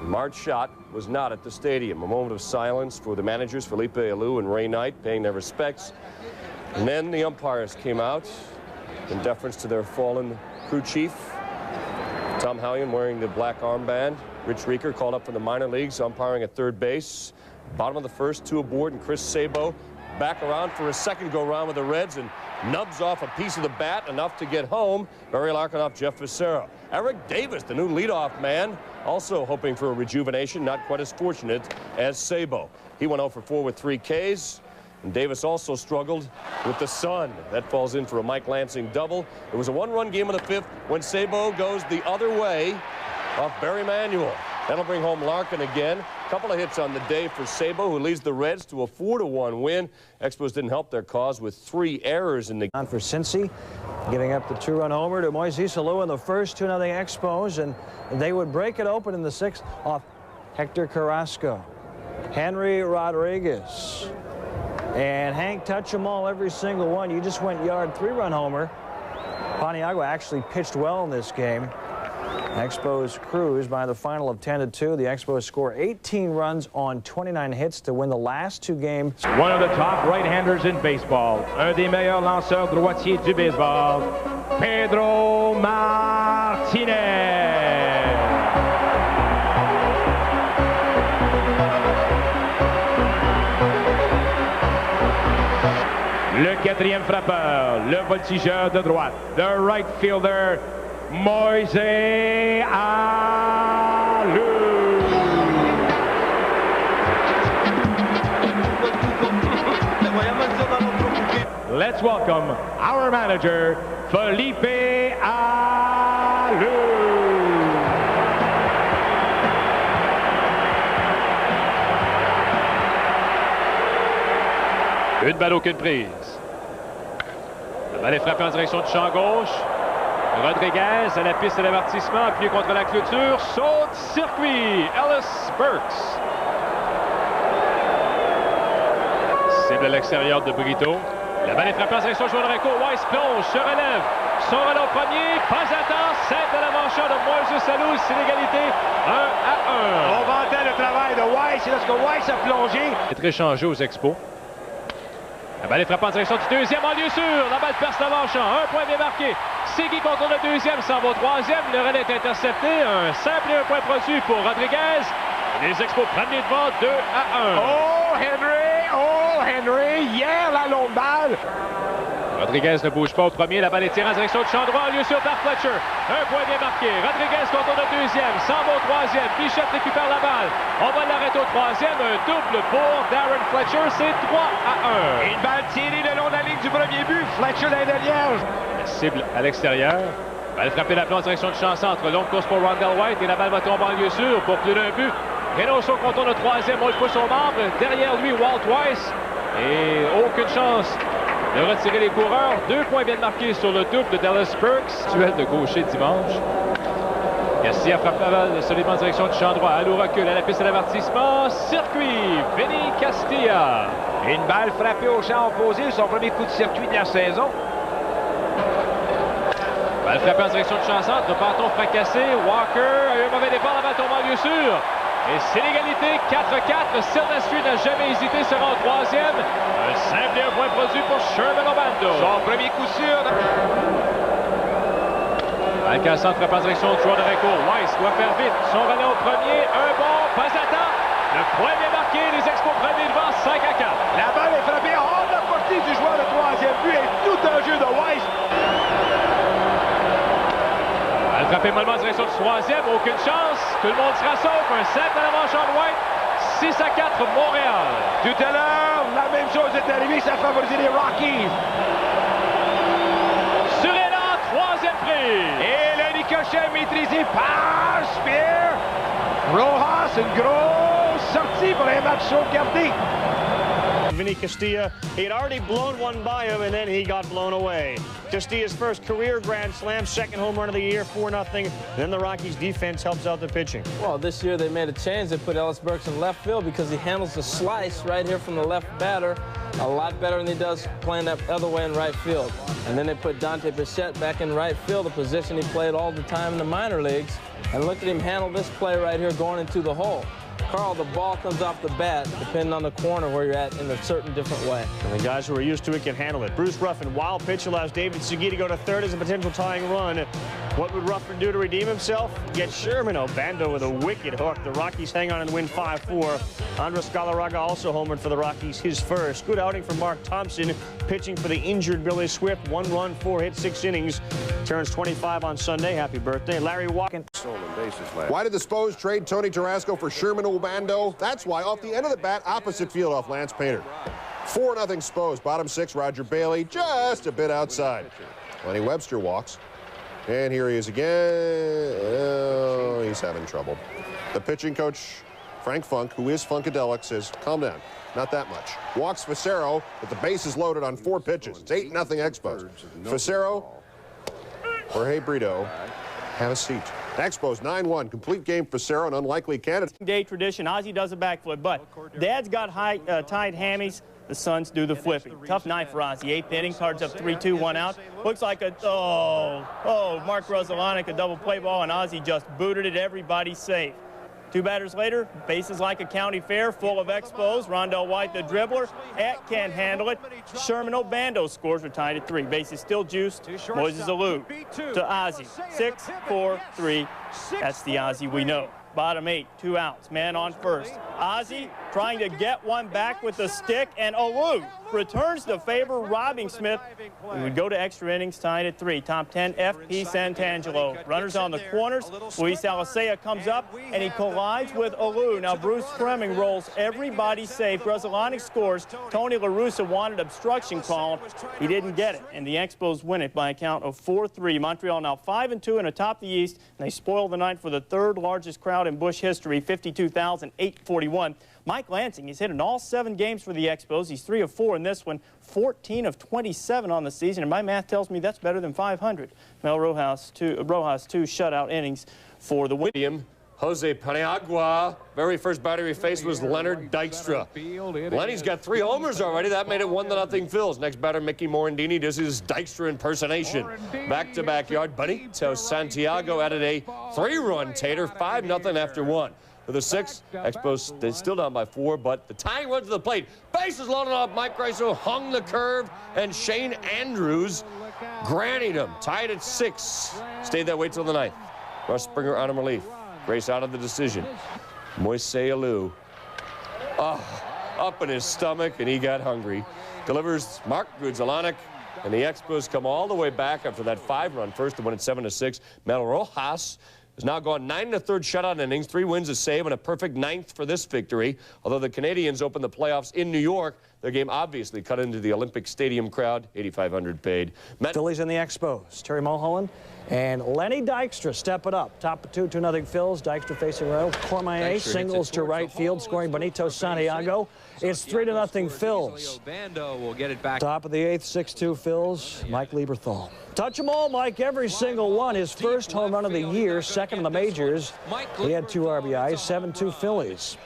March shot was not at the stadium. A moment of silence for the managers, Felipe Alou and Ray Knight, paying their respects. And then the umpires came out in deference to their fallen crew chief. Tom Hallion wearing the black armband. Rich Rieker called up from the minor leagues, umpiring at third base. Bottom of the first, 2 aboard, and Chris Sabo back around for a second go-round with the Reds and nubs off a piece of the bat, enough to get home. Barry Larkin off Jeff Vicera. Eric Davis, the new leadoff man, also hoping for a rejuvenation, not quite as fortunate as Sabo. He went 0 for 4 with 3 Ks. And Davis also struggled with the sun. That falls in for a Mike Lansing double. It was a 1-run game in the 5th when Sabo goes the other way off Barry Manuel. That'll bring home Larkin again. Couple of hits on the day for Sabo, who leads the Reds to a 4-1 win. Expos didn't help their cause with 3 errors in the on for Cincy, giving up the 2-run homer to Moises Alou in the first, 2-0 Expos, and they would break it open in the 6th off Hector Carrasco, Henry Rodriguez, and Hank touched them all, every single one. You just went yard, 3-run homer. Paniagua actually pitched well in this game. Expos cruise by the final of 10-2. The Expos score 18 runs on 29 hits to win the last 2 games. One of the top right-handers in baseball. Un des meilleurs lanceurs droitiers du baseball. Pedro Martinez. Le 4e frappeur, le voltigeur de droite, the right fielder, Moises Alou. Let's welcome our manager, Felipe Alou. Une balle, aucune prise. La balle est frappée en direction du champ gauche. Rodriguez à la piste de l'avertissement, appuyé contre la clôture, saute, circuit, Ellis Burks. Cible à l'extérieur de Brito. La balle est frappée en direction du joueur de Rico. Weiss plonge, se relève. Son relais au premier, pas à temps, 7 de l'avant-champ de Moises Alou, c'est l'égalité 1-1. On vantait le travail de Weiss, et lorsque Weiss a plongé. C'est échangé aux Expos. La balle est frappée en direction du 2e en lieu sûr. La balle perce l'avant-champ. 1 point bien marqué. Segui contre le 2e, s'en va au 3e. Le relais est intercepté. Un simple et 1 point produit pour Rodriguez. Les Expos prennent les devants 2-1. Oh Henry, hier la longue balle. Rodriguez ne bouge pas au premier. La balle est tirée en direction du champ droit. En lieu sûr par Fletcher. 1 point bien marqué. Rodriguez contre le 2e. S'en va au 3e. Bichette récupère la balle. On va l'arrêter au 3e. Un double pour Darren Fletcher. C'est 3-1. Une balle tirée le long de la ligne du premier but. Fletcher dans la liège. Cible à l'extérieur. Balle frappée la en direction du champ centre. Longue course pour Rondell White. Et la balle va tomber en lieu sûr pour plus d'un but. Reynoso contre le 3e. On le pousse au membre. Derrière lui, Walt Weiss. Et aucune chance de retirer les coureurs. 2 points bien marqués sur le double de Dallas Burks. Duel de gaucher dimanche. Garcia frappe la balle solidement en direction du champ droit. Alou recule à la piste de l'avertissement. Circuit. Vinny Castilla. Une balle frappée au champ opposé. Son premier coup de circuit de la saison. Balle frappée en direction du champ centre. Bâton fracassé. Walker a eu un mauvais départ. La balle tombe en lieu sûr. Et c'est l'égalité, 4-4. Silvestri n'a jamais hésité, sera au 3e. Un simple et 1 point produit pour Sherman Obando. Son premier coup sûr. Balle cassante frappe en direction du joueur de Rico. Weiss doit faire vite. Son relais au premier. Un bon, pas à temps. Le point bien marqué. Les Expos prennent les devants, 5-4. La balle est frappée hors de la portée du joueur de 3e but. Et tout un jeu de Weiss. Balle frappée mollement en direction du 3e. Aucune chance. Tout le monde sera sauf. Un 7 à l'avant-champ de White. 6-4 Montréal. Tout à l'heure, la même chose est arrivée. Ça favorise les Rockies. Surena, 3e prise. Et le ricochet maîtrisé par Spear. Rojas, une grosse sortie pour un match sauvegardé. Vinny Castilla, he had already blown one by him, and then he got blown away. Castilla's first career grand slam, second home run of the year, 4-0. Then the Rockies defense helps out the pitching. Well, this year they made a change. They put Ellis Burks in left field because he handles the slice right here from the left batter a lot better than he does playing that other way in right field. And then they put Dante Bichette back in right field, the position he played all the time in the minor leagues. And look at him handle this play right here going into the hole. Carl, the ball comes off the bat, depending on the corner where you're at, in a certain different way. And the guys who are used to it can handle it. Bruce Ruffin, wild pitch, allows David Segui to go to third as a potential tying run. What would Ruffin do to redeem himself? Get Sherman Obando with a wicked hook. The Rockies hang on and win 5-4. Andres Galarraga also homered for the Rockies, his first. Good outing from Mark Thompson, pitching for the injured Billy Swift. 1 run, 4 hits, 6 innings. Turns 25 on Sunday. Happy birthday. Larry Watkins. Why did the Expos trade Tony Tarasco for Sherman Obando? That's why, off the end of the bat, opposite field off Lance Painter. 4-0 Expos. Bottom 6, Roger Bailey just a bit outside. Lenny Webster walks. And here he is again. Oh, he's having trouble. The pitching coach, Frank Funk, who is Funkadelic, says, calm down. Not that much. Walks Facero, but the base is loaded on 4 pitches. It's 8-0 Expos. Facero, Jorge Brito, have a seat. Expos 9-1, complete game for Facero, an unlikely candidate. Day tradition, Ozzie does a backflip, but Dad's got tight hammies. The Suns do the flipping. Tough night for Ozzie. 8th inning, Cards up 3-2, 1 out. Looks like a, Mark Grudzielanek, a double play ball, and Ozzie just booted it. Everybody's safe. 2 batters later, bases like a county fair, full of Expos. Rondell White, the dribbler, can't handle it. Sherman Obando scores. We're tied at 3. Bases still juiced. Moises Alou to Ozzie. 6, 4, 3. That's the Ozzie we know. Bottom 8, 2 outs, man on first. Ozzie trying to get one back with the stick, and Alou returns the favor, robbing Smith. We would go to extra innings, tied at 3. Top 10, F.P. Santangelo. Runners on the corners. Luis Alicea comes up, and he collides with Alou. Now Bruce Fleming rolls everybody safe. Grudzielanek scores. Tony La Russa wanted obstruction call. He didn't get it, and the Expos win it by a count of 4-3. Montreal now 5-2 and atop the East, and they spoil the night for the 3rd largest crowd in Busch history, 52,841. Mike Lansing, he's hit in all 7 games for the Expos. He's 3 of 4 in this one, 14 of 27 on the season, and my math tells me that's better than 500. Mel Rojas, 2 shutout innings for the win. Jose Paniagua, very first batter he faced was Leonard Dykstra. Lenny's got 3 homers already. That made it 1-0 Phils. Next batter, Mickey Morandini, does his Dykstra impersonation. Back-to-back yard. Benito Santiago added a 3-run tater, 5-0 after 1. For the 6th, Expos, they're still down by 4, but the tying run to the plate. Bases loaded up. Mike Griso hung the curve, and Shane Andrews granted him. Tied at 6. Stayed that way till the 9th. Russ Springer on him relief. Grace out of the decision. Moises Alou. Up in his stomach, and he got hungry. Delivers Mark Grudzielanek, and the Expos come all the way back after that 5-run first to win it 7-6. Mel Rojas has now gone 9 1/3 shutout innings, 3 wins, a save, and a perfect 9th for this victory. Although the Canadians opened the playoffs in New York, their game obviously cut into the Olympic Stadium crowd. 8,500 paid. Phillies and the Expos. Terry Mulholland and Lenny Dykstra step it up. Top of 2, 2-0 Phils. Dykstra facing right. Cormier singles to right field, scoring Benito Santiago. It's 3-0 Phils. Top of the 8th, 6-2 Phils. Mike Lieberthal. Touch them all, Mike. Every single one. His first home run of the year, second in the majors. He had 2 RBIs, 7-2 Phillies.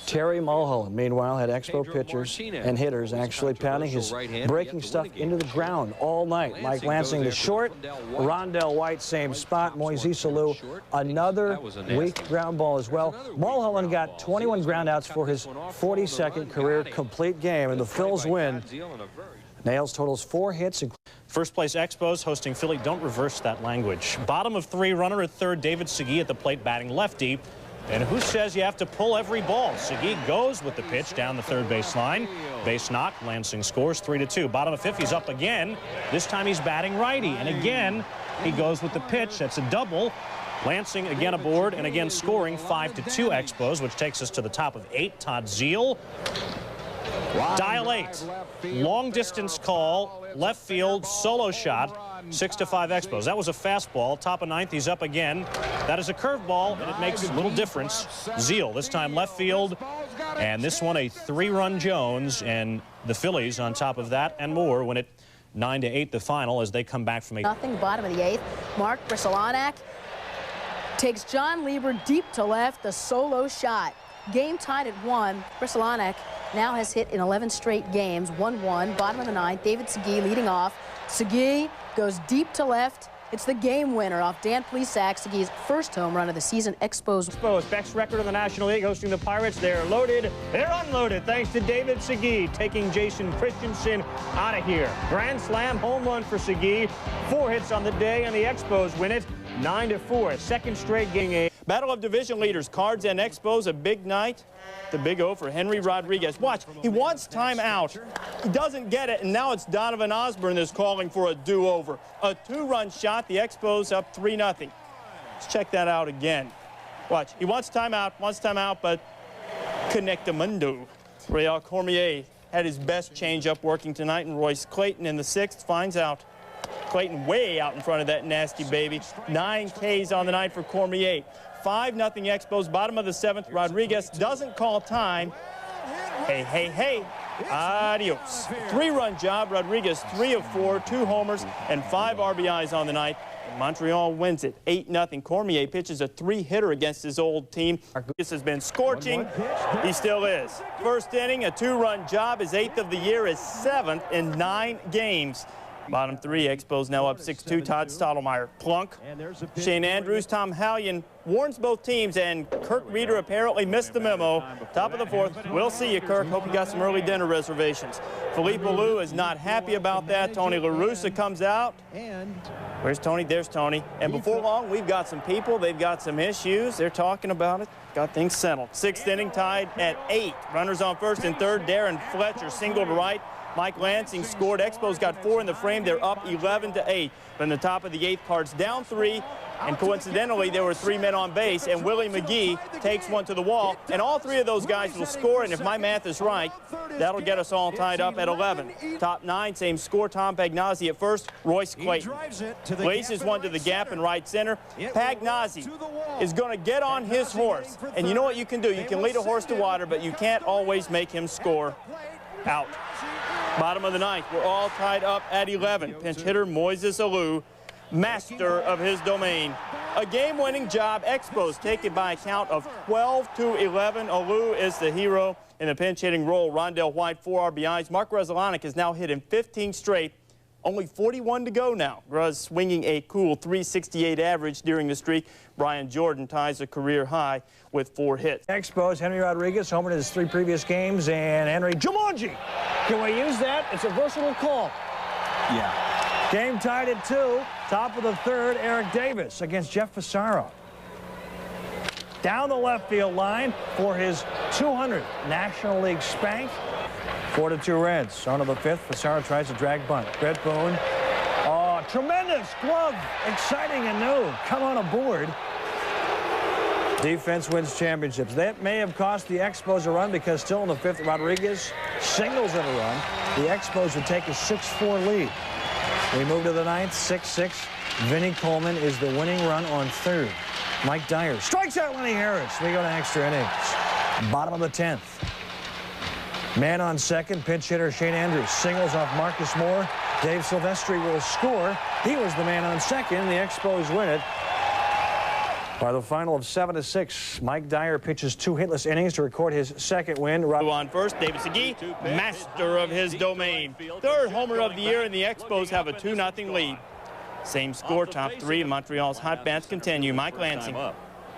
Terry Mulholland, meanwhile, had Expo pitchers and hitters actually pounding his breaking stuff into the ground all night. Mike Lansing, the short. Rondell White, same spot. Moises Alou, another weak ground ball as well. Mulholland got 21 groundouts for his 42nd career complete game, and the Phils win. Nails totals 4 hits. First place Expos hosting Philly. Don't reverse that language. Bottom of 3, runner at third, David Segui at the plate batting lefty. And who says you have to pull every ball? Segui goes with the pitch down the third base line. Base knock. Lansing scores 3-2. Bottom of 5th, he's up again. This time he's batting righty. And again, he goes with the pitch. That's a double. Lansing again aboard and again scoring 5-2 Expos, which takes us to the top of 8. Todd Zeal. Dial 8. Long distance call. Left field solo shot. 6-5 Expos. That was a fastball. Top of ninth, he's up again. That is a curveball, and it makes a little difference. Zeal, this time left field. And this one a 3-run Jones, and the Phillies on top of that and more win it 9-8 the final as they come back from a nothing. Bottom of the 8th, Mark Brisselanek takes John Lieber deep to left, the solo shot. Game tied at 1. Brisselanek now has hit in 11 straight games, 1-1. Bottom of the 9th, David Segui leading off. Segui goes deep to left. It's the game winner off Dan Plesac, Segui's first home run of the season. Expos. Best record in the National League, hosting the Pirates. They're loaded. They're unloaded, thanks to David Segui, taking Jason Christensen out of here. Grand slam home run for Segui. 4 hits on the day, and the Expos win it 9-4. Second straight game. Battle of division leaders, Cards and Expos, a big night. The big O for Henry Rodriguez. Watch, he wants timeout. He doesn't get it, and now it's Donovan Osborne that's calling for a do-over. A 2-run shot, the Expos up 3-0. Let's check that out again. Watch, he wants timeout, but connectamundo. Real Cormier had his best changeup working tonight, and Royce Clayton in the 6th finds out. Clayton way out in front of that nasty baby. 9 Ks on the night for Cormier. 5-0 Expos, bottom of the 7th. Rodriguez doesn't call time. Hey, hey, hey. Adios. 3-run job. Rodriguez 3 of 4, 2 homers, and 5 RBIs on the night. Montreal wins it 8-0. Cormier pitches a 3-hitter against his old team. This has been scorching. He still is. First inning, a 2-run job. His 8th of the year, is 7th in 9 games. Bottom 3, Expos now up 6-2. Todd Stottlemyre, plunk. Shane Andrews, Tom Hallion warns both teams, and Kirk Reeder apparently missed the memo. Top of the 4th. We'll see you, Kirk. Hope you got some early dinner reservations. Philippe Alou is not happy about that. Tony La Russa comes out. Where's Tony? There's Tony. And before long, we've got some people. They've got some issues. They're talking about it. Got things settled. 6th inning tied at 8. Runners on first and third. Darren Fletcher single to right. Mike Lansing scored. Expos got 4 in the frame. They're up 11-8. From the top of the 8th, Cards down 3. And coincidentally, there were 3 men on base, and Willie McGee takes one to the wall. And all 3 of those guys will score, and if my math is right, that'll get us all tied up at 11. Top 9, same score. Tom Pagnazzi at first. Royce Clayton laces one to the gap in right center. Pagnazzi is going to get on his horse. And you know what you can do? You can lead a horse to water, but you can't always make him score. Out. Bottom of the 9th, we're all tied up at 11. Pinch hitter Moises Alou, master of his domain. A game-winning job. Expos take it by a count of 12-11. Alou is the hero in the pinch-hitting role. Rondell White, 4 RBIs. Mark Grudzielanek has now hit in 15 straight. Only 41 to go now. Gruz swinging a cool .368 average during the streak. Brian Jordan ties a career high with 4 hits. Expos, Henry Rodriguez homered in his 3 previous games, and Henry Jumanji. Can we use that? It's a versatile call. Yeah. Game tied at 2. Top of the 3rd, Eric Davis against Jeff Fassaro. Down the left field line for his 200th National League spank. 4-2 Reds. On to the 5th, Fassaro tries to drag bunt. Brett Boone. Oh, tremendous glove. Exciting and new. Come on aboard. Defense wins championships. That may have cost the Expos a run because still in the 5th, Rodriguez singles in a run. The Expos would take a 6-4 lead. We move to the 9th, 6-6. Vinnie Coleman is the winning run on 3rd. Mike Dyer strikes out Lenny Harris. We go to extra innings. Bottom of the 10th. Man on 2nd, pinch hitter Shane Andrews singles off Marcus Moore. Dave Silvestri will score. He was the man on 2nd. The Expos win it by the final of 7-6. Mike Dyer pitches 2 hitless innings to record his 2nd win. On first, David Segui, master of his domain. 3rd homer of the year, and the Expos have a 2-0 lead. Same score, top 3. Montreal's hot bats continue. Mike Lansing.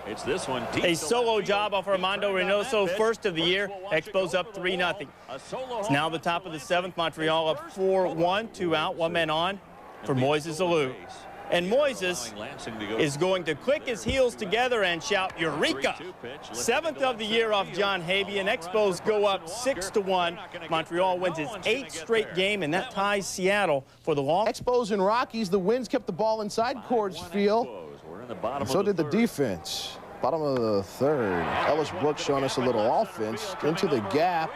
It's this one. A solo job off Armando Reynoso, 1st of the year. Expos up 3-0. It's now the top of the 7th. Montreal up 4-1, 2 out, 1 man on for Moises Alou. And Moises is going to click his heels together and shout, Eureka! 7th of the year off John Habian. Expos go up 6-1. Montreal wins its 8th straight game, and that ties Seattle for the long. Expos and Rockies, the winds kept the ball inside Coors Field. So did the defense. Bottom of the third. Ellis Brooks showing us a little offense into the gap.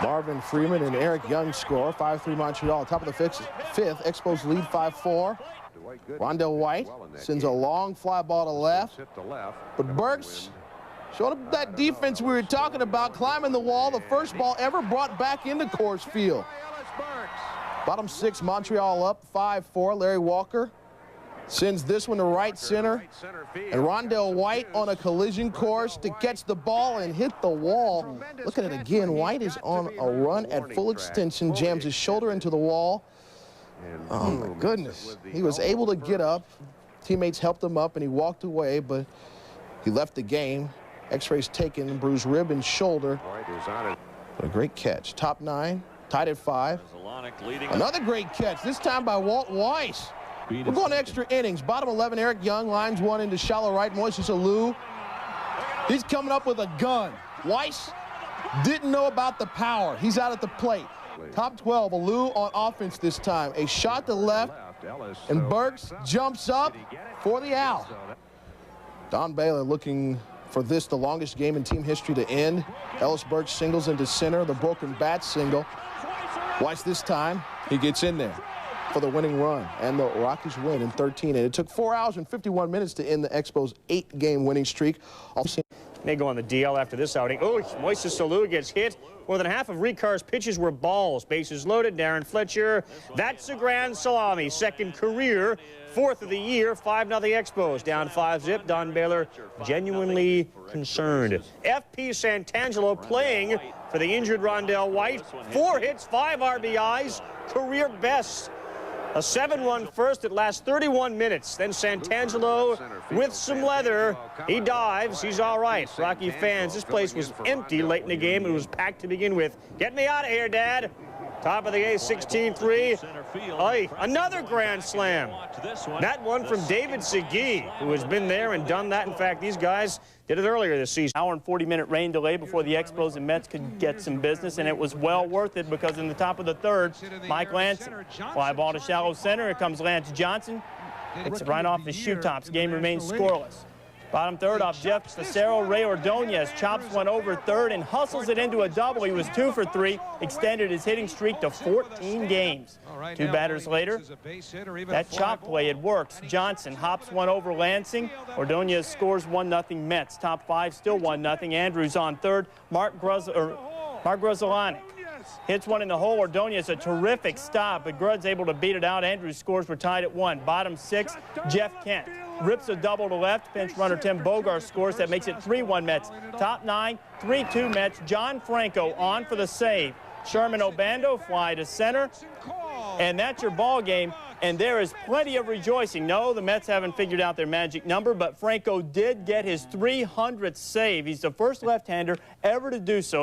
Marvin Freeman and Eric Young score. 5-3 Montreal. Top of the fifth. Expos lead 5-4. Rondell White sends a long fly ball to left. But Burks showing up that defense we were talking about, climbing the wall. The first ball ever brought back into Coors Field. Bottom six, Montreal up 5-4. Larry Walker sends this one to right center. And Rondell White on a collision course to catch the ball and hit the wall. Look at it again. White is on a run at full extension, jams his shoulder into the wall. Oh, my goodness. He was able to get up. Teammates helped him up, and he walked away, but he left the game. X-rays taken, bruised rib and shoulder. But a great catch. Top nine, tied at 5. Another great catch, this time by Walt Weiss. We're going to extra innings. Bottom 11, Eric Young lines one into shallow right. Moises Alou. He's coming up with a gun. Weiss didn't know about the power. He's out at the plate. Top 12, Alou on offense this time. A shot to left, and Burks jumps up for the out. Don Baylor looking for this, the longest game in team history to end. Ellis Burks singles into center, the broken bat single. Weiss this time, he gets in there for the winning run, and the Rockies win in 13. And it took 4 hours and 51 minutes to end the Expos' 8-game winning streak. May go on the DL after this outing. Oh, Moises Alou gets hit. More than half of Ricar's pitches were balls. Bases loaded. Darren Fletcher. That's a grand salami. Second career. Fourth of the year. 5-0 Expos. Down 5-zip. Don Baylor genuinely concerned. F.P. Santangelo playing for the injured Rondell White. 4 hits, 5 RBIs. Career best. A 7-run first. It lasts 31 minutes. Then Santangelo with some leather. He dives. He's all right. Rocky fans, this place was empty late in the game. It was packed to begin with. Get me out of here, Dad. Top of the 8th, 16-3. Another grand slam. That one from David Segui, who has been there and done that. In fact, these guys did it earlier this season. Hour and 40-minute rain delay before the Expos and Mets could get some business, and it was well worth it because in the top of the third, Mike Lansing, fly ball to shallow center. Here comes Lance Johnson. It's right off his shoe tops. Game remains scoreless. Bottom third off Jeff Cicero. Ray Ordonez chops one over third and hustles it into a double. He was 2 for 3, extended his hitting streak to 14 games. 2 batters later, that chop play, it works. Johnson hops one over Lansing. Ordonez scores 1-0 Mets. Top 5 still 1-0. Andrews on third. Mark Grudzielanek hits one in the hole. Ordonez a terrific stop, but Grud's able to beat it out. Andrews scores. We're tied at 1. Bottom 6, Jeff Kent rips a double to left. Pinch runner Tim Bogart scores. That makes it 3-1 Mets. Top 9, 3-2 Mets. John Franco on for the save. Sherman Obando fly to center. And that's your ball game. And there is plenty of rejoicing. No, the Mets haven't figured out their magic number, but Franco did get his 300th save. He's the first left-hander ever to do so.